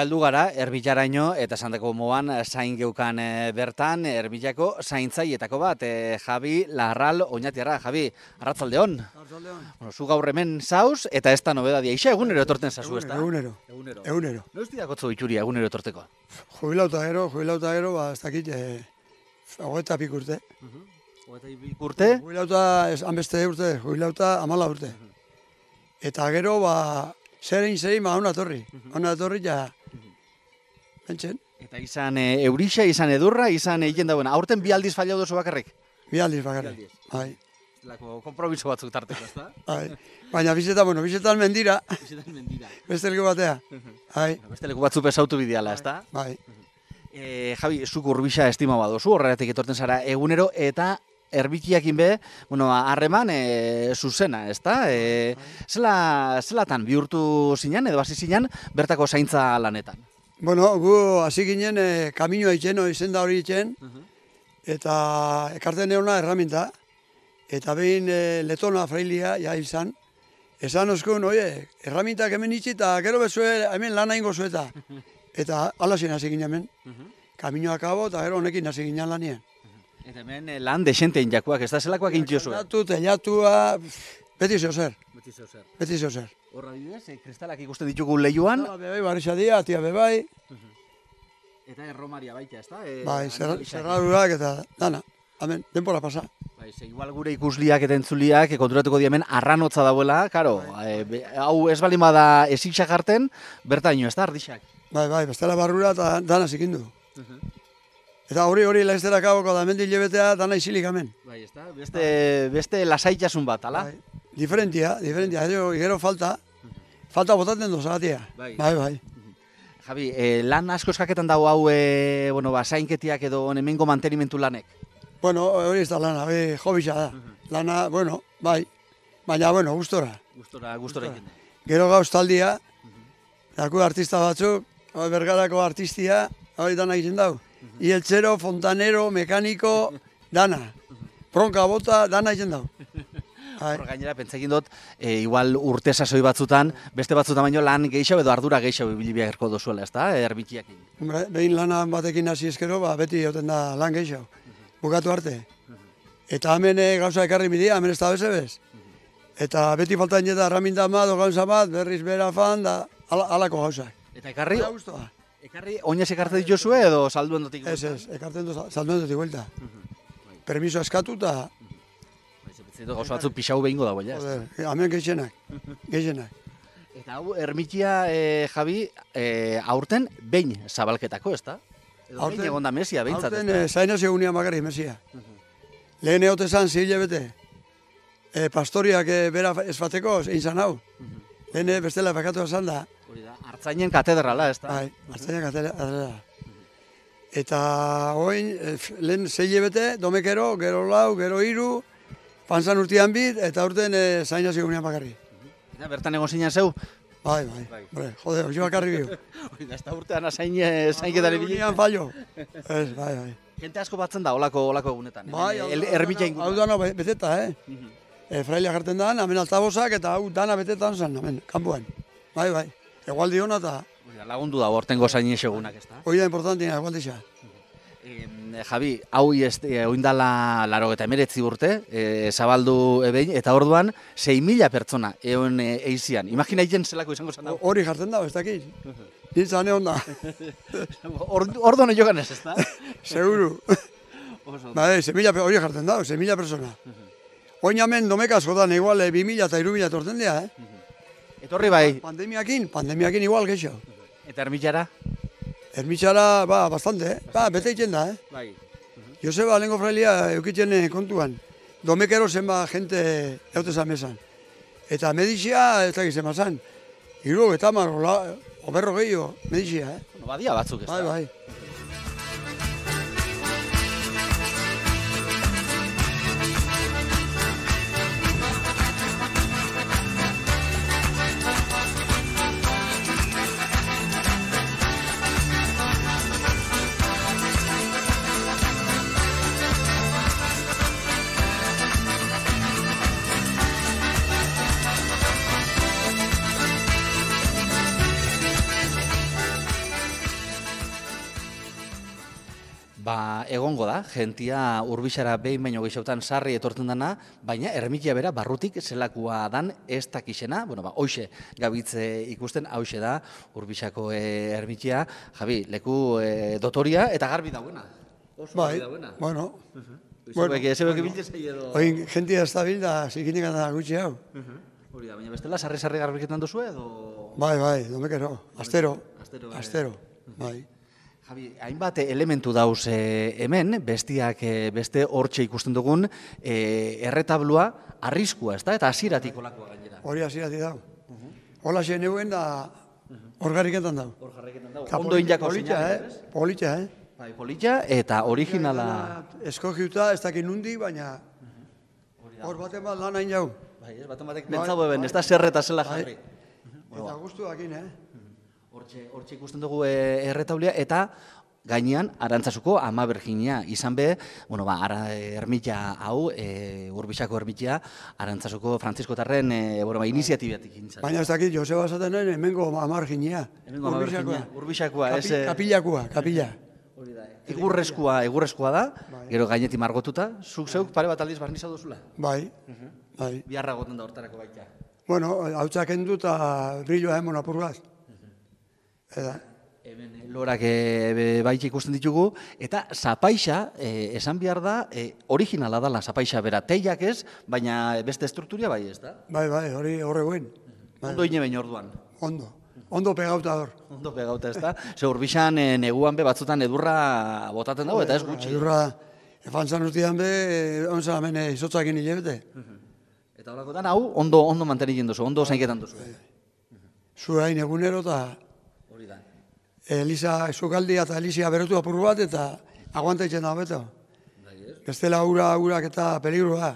Heldu gara, Erbitaraino eta Santako moan zain geukan bertan, Erbilako zaintzaietako bat, Javi Larral Oñatiarra. Javi, arratzaldeon. Arratzaldeon. Bueno, zu gaur hemen zauz, eta ez da nobeda dia. Ixa egunero etorten zazu, ez da? Egunero. Noiz diakotzu itxuria egunero etorteko? Jubilauta gero, ez dakit, 20 pik urte. 20 pik urte? Jubilauta, hanbeste urte, jubilauta 14 urte. Eta gero, zerein, hona etorri, ja, bentzen. Eta izan eurixa, izan edurra, izan egin dauen. Aurten bi aldiz fallau dozu bakarrik? Bi aldiz bakarrik, bai. Lako kompromiso batzuk tarteko, ez da? Bai. Baina bizetan mendira. Bizetan mendira. Beste leku batea. Bai. Beste leku batzu pesautu bideala, ez da? Bai. Javi, zuk urbixa estima badozu, horregatik etorten zara egunero, eta Erbikiakin be, harreman zuzena, ez da? Zelatan bihurtu zinan, edo hasi zinan, bertako zaintza lanetan? Bueno, gu hasi ginen kaminoa itxen, izenda hori itxen, eta ekarten egon erraminta, eta behin letona frailia, ja izan, esan oskun, erramintak hemen itxi, eta gero bezue, hemen lana ingo zueta. Eta alazen hasi ginen hemen, kaminoa kabo, eta gero honekin hasi ginen lanien. Eta hemen lan desentein jakuak, ez da zelakoak intxio zuen? Telatua, beti zeo zer. Horra bidez, kristalak ikusten ditugu lehiuan. Bebai, barrixa dia, tia bebai. Eta erromaria baita, ez da? Bai, zerrarurak eta dana. Hemen, denpora pasa. Bai, igual gure ikusliak eta entzuliak konturatuko di hemen arranotza dauela, karo, hau ez balin bada ezitxak harten, bertaino, ez da, ardixak? Bai, bestela barrura eta dana zikindu. Eta hori laizterak hauko da hemen dilebetea dana izilik hemen. Bai, ez da, beste lasaitasun bat, ala? Diferentia, gero falta botaten dozagatia. Bai. Javi, lan asko eskaketan dago hau, zainketiak edo hemengo mantenimentu lanek? Bueno, hori ez da lana, hobisa da. Lana, bai, baina, gustora. Gustora egin. Gero gauz taldia, daku artista batzuk, Bergarako artistia, hori dana egiten dau. Ieltzero, fontanero, mekaniko, dana. Bronka bota, dana egiten dau. Hor gainera, pentsakin dut, igual urte sasoi batzutan, beste batzutan baino lan gehiago edo ardura gehiago bilibiak erko dozuela, ez da, erbikiakin? Behin lana batekin hasi ezkero, beti joten da lan gehiago, bukatu arte. Eta hemen gauza ekarri bidia, hemen ez da bez. Eta beti faltan jeta erraminta bat, gauza bat, berriz bera fan, da alako gauzak. Eta ekarri, oinez ekartzen dituzue edo salduen dutik? Ez, ekartzen salduen dutik guelta. Permiso eskatu eta... Gauza batzu pixau behingo dago, ja? Hemen gehienak. Eta hau, ermitia, Javi, aurten behin zabalketako, ez da? Edo behin egon da mesia, behintzat, ez da? Aurten zainaz egunean bakarri mesia. Lehen egote zan, zile bete. Pastoriak bera esfateko, egin zan hau. Lehen bestela bakatu esan da. Artzainen katedrala, ez da? Bai, Artzainen katedrala. Eta hoin, lehen zile bete, domekero, gero lau, gero hiru, panzan urtean bit, eta urten zainaz egunean bakarri. Eta bertan egon zinean zeu? Bai. Jode, hori bakarri bihu. Ez da urtean zainketari bilik? Egunean fallo. Ez, bai. Gente asko batzen da, olako egunetan. Bai, hau dana beteta, Fraila jarten da, hemen altabozak, eta hau dana beteta zen, hemen, kanpoan. Bai. Egualdi hona eta... Lagundu da, hortengo zainez egunak, ez da? Hori da importantina, egualdi xa. Javi, hau oindala 89 urte, zabaldu ebein, eta orduan 6.000 pertsona egon eizian. Imagina egin zelako izango zen dago? Hori jartzen dago, ez dakit. Nintzane honda. Orduan jogan ez da? Seguru. Hori jartzen dago, 6.000 pertsona. Oin hemen domekazko da, igual 2.000 eta 3.000 torten dira, Etorri bai? Pandemiakin igual gehiago. Eta ermitxara? Ermitxara, bastante, bete egiten da, Bai. Joseba, lehenko frailia eukitzen kontuan. Domekero zenba jente eutezan mesan. Eta medizia, ez da gizema zan. Hiru, eta oberro gehiago, medizia, Badia batzuk ez da. Bai. egongo da, jentia Urbixara behin baino gehiagotan sarri etortzen dana, baina ermitia bera barrutik zelakua dan ez dakixena, hoxe gabitze ikusten, hauxe da Urbixako ermitia, Javi, leku dotoria eta garbi dauena. Oso garbi dauena. Zeuek biltzei edo... Oin, jentia ez da bil da, zikinik da gutxi hau. Hori da, baina bestela sarri garbiketan duzu edo... Bai, domekero, astero, bai. Javi, hainbat elementu dauz hemen, bestiak beste hortxe ikusten dugun, erretablua arriskua, ez da? Eta hasieratik olakoa gainera. Hori hasieratik dau. Hola xe neuen da hor garriketan dau. Hor garriketan dau. Ondo injako zinari, ez? Politxa, Bai, politxa eta originala... Eskogiuta ez dakit nundi, baina hor baten bat lan hain jau. Bai, ez, baten batek pentsatu eben, ez da zerreta zela jarri. Eta guztu dakin, Hortxe ikusten dugu erretaulia eta gainean Arantzasuko Ama Berginia izan be, ermitia hau, Urbixako ermitia, Arantzasuko Frantziskotarren iniziatibatik intzat. Baina ez dakit, Joseba esaten noen, hemengo Ama Berginia. Hemengo Ama Berginia, Urbixakoa. Kapila. Egurrezkoa da, gero gainetik margotuta, zuk zeuk pare bat aldiz barnizau duzula? Bai. Biharra goten da hortarako baita. Bueno, hau txakendu eta brilloa emon apur bat. Hemen lorak baita ikusten ditugu, eta zapaixa, esan behar da, originala dala zapaixa bera, teiak ez, baina beste estrukturia bai ez da? Bai, hori horregoen. Ondo ine baino orduan? Ondo pegauta hor. Ondo pegauta ez da? Ze Urbixan neguan be batzutan edurra botaten dago, eta ez gutxi. Edurra, efantzan urtean be, onza hemen izotzakin hilebete. Eta horakotan hau, ondo mantenitzen duzu, ondo zainketan duzu. Zurain egunero eta... Elisa Sukaldia eta Elisia berotu apur bat eta aguantaitzen da beto. Bestela urak eta peligrua.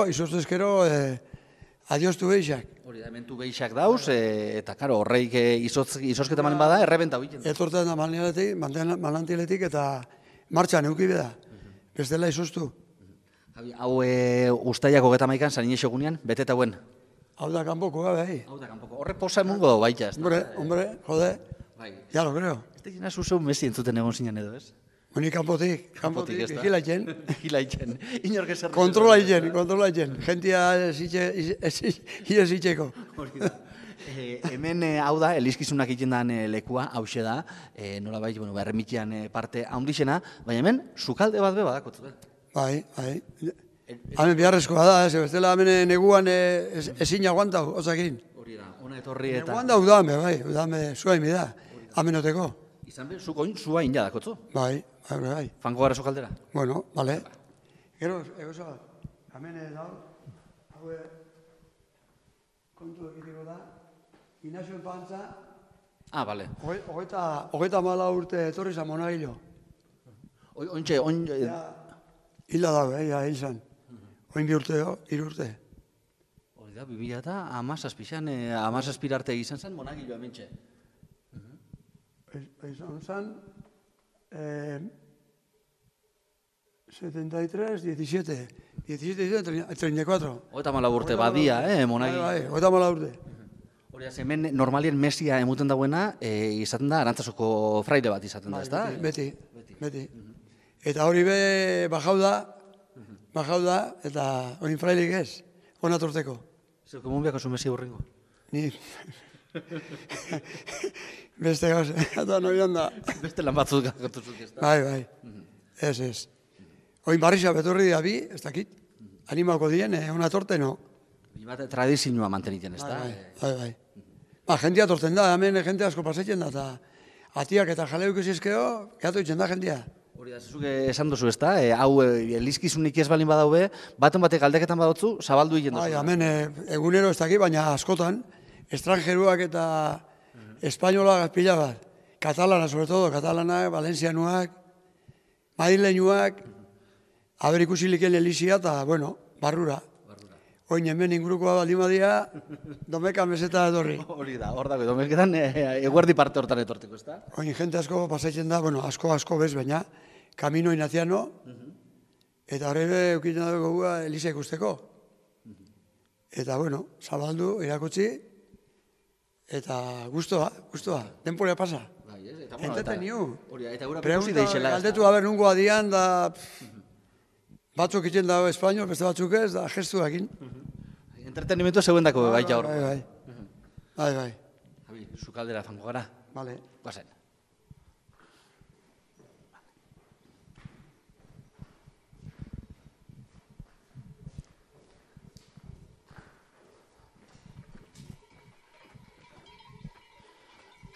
Izostezkero adioztu behixak. Hori da, hementu behixak dauz, eta karo, horreik izozketa manen bada, errebenta egiten. Etorten da manantieletik eta martxan eukibeda. Bestela izoztu. Hau ustaiako getamaikan, San Inés egunean, beteta hauen? Hau da kanpokoa, bai. Horre posa emungo da baita, ez da? Hombre, jode. Ya lo creo. Ez tekina zuzeu Messi entzuten egon zinen edo, ez? Honi kanpotik, vigilaitzen. Vigilaitzen. Inork ezer. Kontrolaitzen. Gentia ez itxeko. Hemen hau da, elizkizunak iten lekua, hause da, nola bai, erremitian parte handixena, baina hemen, sukalde bat be badakotzu. Bai. Hemen biharrezkoa da, ez bestela hemen neguan ezin aguantau, ozakin. Hori da, ona etorri eta... Neguan da udame zua imi da, amenoteko. Izan be, zuk oin zua inda dakotzu? Bai. Fango gara sukaldera? Bueno, bale. Gero, egoza, hemen da, haue, kontu egiteko da, Inazio Pantza... Bale. Hogeita mala urte etorri zan monagilo. Ointxe, Hilda dago, hil zan. Oin bi urte, 3 urte. Hori da, 2000 eta amazazpixan, amazazpirarte izan zen monagilo hementxe. Izan zan, 73, 17, 34. Hogeita mala urte badia, monagilo. Bai, hogeita mala urte. Hori da, hemen normalien Mesia emuten dagoena, izaten da, Arantzazoko fraile bat izaten da, ez da? Beti. Eta hori be bajau da, eta oin frailik ez, hona torteko. Zer, komun biako zu Mesia hurrengo? Ni... Beste gauz, eta noian da. Beste lan batzuk gatotzuk ez da? Bai. Ez. Oin barriza betorri da bi, ez dakit. Animako dien, hona torte, no. Bate tradizioa manteniten, ez da? Bai. Jentia torten da, hemen jente asko pasetzen da, eta atiak eta jaleuk izizkeo, gatu itzen da jentia. Hori da, zezuk esan duzu, ez da? Hau, elizkizunik ez balin badaube, baten batek galdeketan badotzu, zabaldu egin duzu. Bai, hemen egunero ez dakit, baina askotan, estrangeruak eta espainolak pila bat. Katalana, sobre todo, katalanak, valencianuak, madrileñuak, haber ikusilikeen elizia eta, bueno, barrura. Oin hemen ingurukoa baldin badia, domekan meseta etorri. Hori da, hor dago, domeketan eguerdi parte hortan etorteko, ez da? Oin jente asko pasaitzen da, bueno, asko bez, baina, Camino Inaziano, eta horre eukitzen dago gua Elisa ikusteko. Eta, bueno, zabaldu, irakutsi, eta guztua, denporea pasa. Enteten niu. Eta gura ikusi Pregunta, deixela. galdetu haber nungo adian, da... Batzuk itzen dago espainol, beste batzuk ez, da gestuakin. Entretenimentu zegoendako baita hor. Bai. Javi, sukaldera zango gara. Vale. Guazen.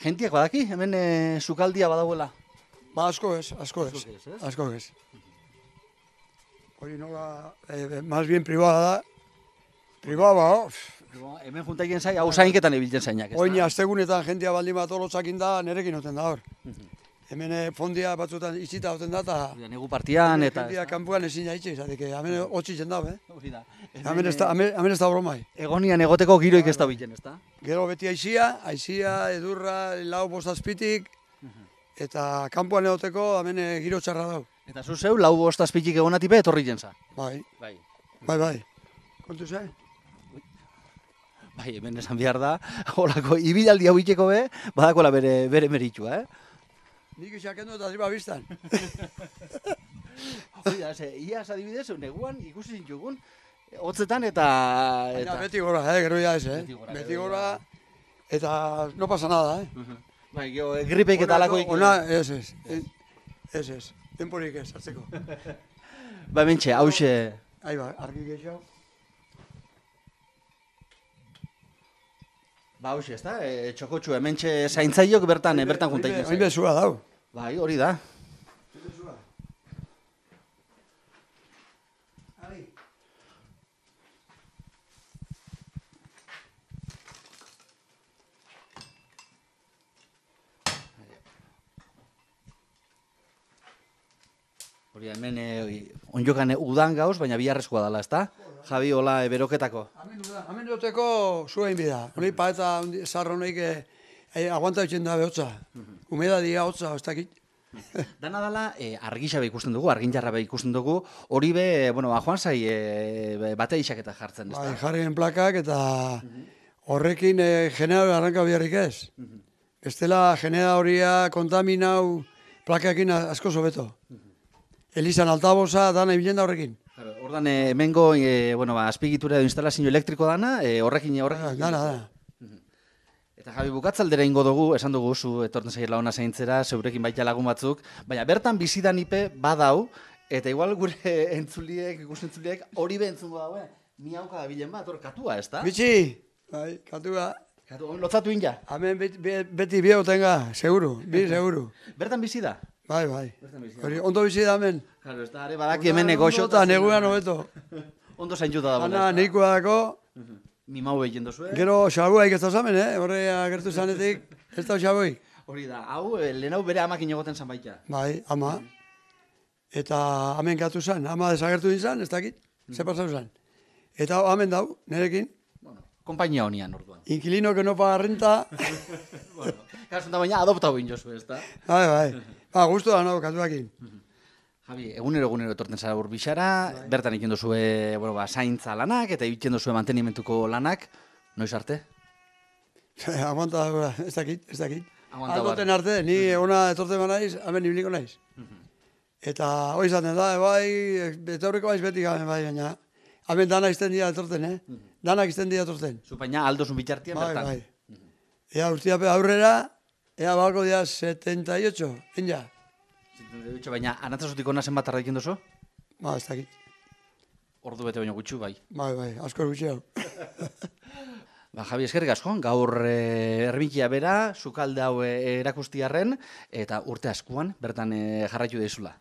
Gentiak badaki, hemen sukaldia badagoela. Ba, asko ez. ez? Asko ez. Hori nola, más bien privada da. Privada, ba, Hemen juntaien zai, hau zainketan ebiltzen zainak. Oin astegunetan jentia baldin bat olotzakin da, nerekin oten da hor. Hemen fondia batzutan itxita oten da, eta... Negu partian eta... Jentia kanpuan ezin jaitxe, izateke, hemen hotxitzen da, Hori da. Hemen ez da bromai. Egonian egoteko giroik ez da bilen, ez da? Gero beti aizia, edurra, lau bostazpitik, eta kanpuan egoteko hemen giro txarra dau. Eta zu zeu, lau bostazpitik egonatipe etorri jensa. Bai. Bai. Kontu ze? Bai, hemen esan behar da, holako ibilaldi hau itxeko badakola bere meritua, Nik isakendu eta driba biztan. Hori da, iaz adibidez, neguan ikusi zintugun, hotzetan eta... Baina beti gora, gero ya ez, Beti gora, eta no pasa nada, Bai, gripeik eta alakoik... Ona, ez. Temporik ez, hartzeko. Ba, mentxe, hause... Ahi ba, argi gehiago. Ba, hause, ez da? Txokotxu, hementxe zaintzaiok bertan juntaik. Oin bezua dau. Bai, hori da. Hori hemen onjokan udan gauz, baina biharrezkoa dela, ezta? Javi, hola, beroketako. Hemen duteko zuen bida. Hori paeta zarro honeik aguanta etxen da behotza. Humeda dia hotza, ez dakit. Dana dela, argixabe ikusten dugu, arginjarrabe ikusten dugu, hori be, joan zai, bate isaketa jartzen, ezta? Bai, jarrien plakak eta horrekin general arranka biharrik ez. Bestela generadoria kontaminau plakakin asko sobeto. Elizan altaboza dana ibilen da horrekin. Ordan hemengo azpigitura edo instalazio elektriko dana, horrekin. Dana. Eta Javi, bukatzaldera ingo dugu, esan dugu, zu etorten zaila ona zaintzera, zeurekin baita lagun batzuk, baina bertan bizidan ipe badau, eta igual gure ikustentzuliek hori behentzungo daue, ni hauka da bilen bat, hor katua, ez da? Bitxi! Bai, katua. Lotzatu inja? Hemen beti biotenga, seguru, seguru. Bertan bizi da? Bai. Hori, ondo bizi da hemen. Claro, ez da, are badaki hemen goxo. Eta neguan hobeto. Ondo zaintzuta da. Ana, neikoa dako. Mimau behien dozue. Gero xabuaik ez da zamen, horre agertu zanetik, ez da xabuaik. Hori da, hau, lehenau bere amakin egoten zan baita. Bai, ama. Eta hemen gatu zan, ama desagertu dintzan, ez dakit, ze pasau zan. Eta hemen dau, nerekin. Kompainia honian, orduan. Inquilino que no paga renta. Kasunta baina adoptau bin jozu, ez da? Bai. Ba, guztu da, katuakin. Javi, egunero etorten zara Urbixara, bertan egiten duzue zaintza lanak eta egiten duzue mantenimentuko lanak, noiz arte? Aguanta da, ez dakit. Aldoten arte, ni ona etorten naiz, hemen ibiliko naiz. Eta hori izaten da, bai, etorriko baiz beti gaben bai, baina hemen dana izten dira etorten, Danak izten dira etorten. Zu baina aldozun bitartien bertan? Bai. Ea urtiape aurrera, ea balko dira 78, enja. Baina anatzazutik ona zenbat arraikin duzu? Ba, ez dakit. Ordu bete baino gutxu, bai. Bai, asko gutxi hau. Ba, Javi, eskerrik asko, gaur erbikia bera, sukalde hau erakustiarren, eta urte askuan, bertan jarraitu daizula.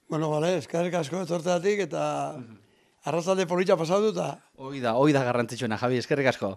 Bueno, bale, eskerrik asko etorteatik, eta arrazalde politxa pasatu eta... Hoi da garrantzitsuena, Javi, eskerrik asko.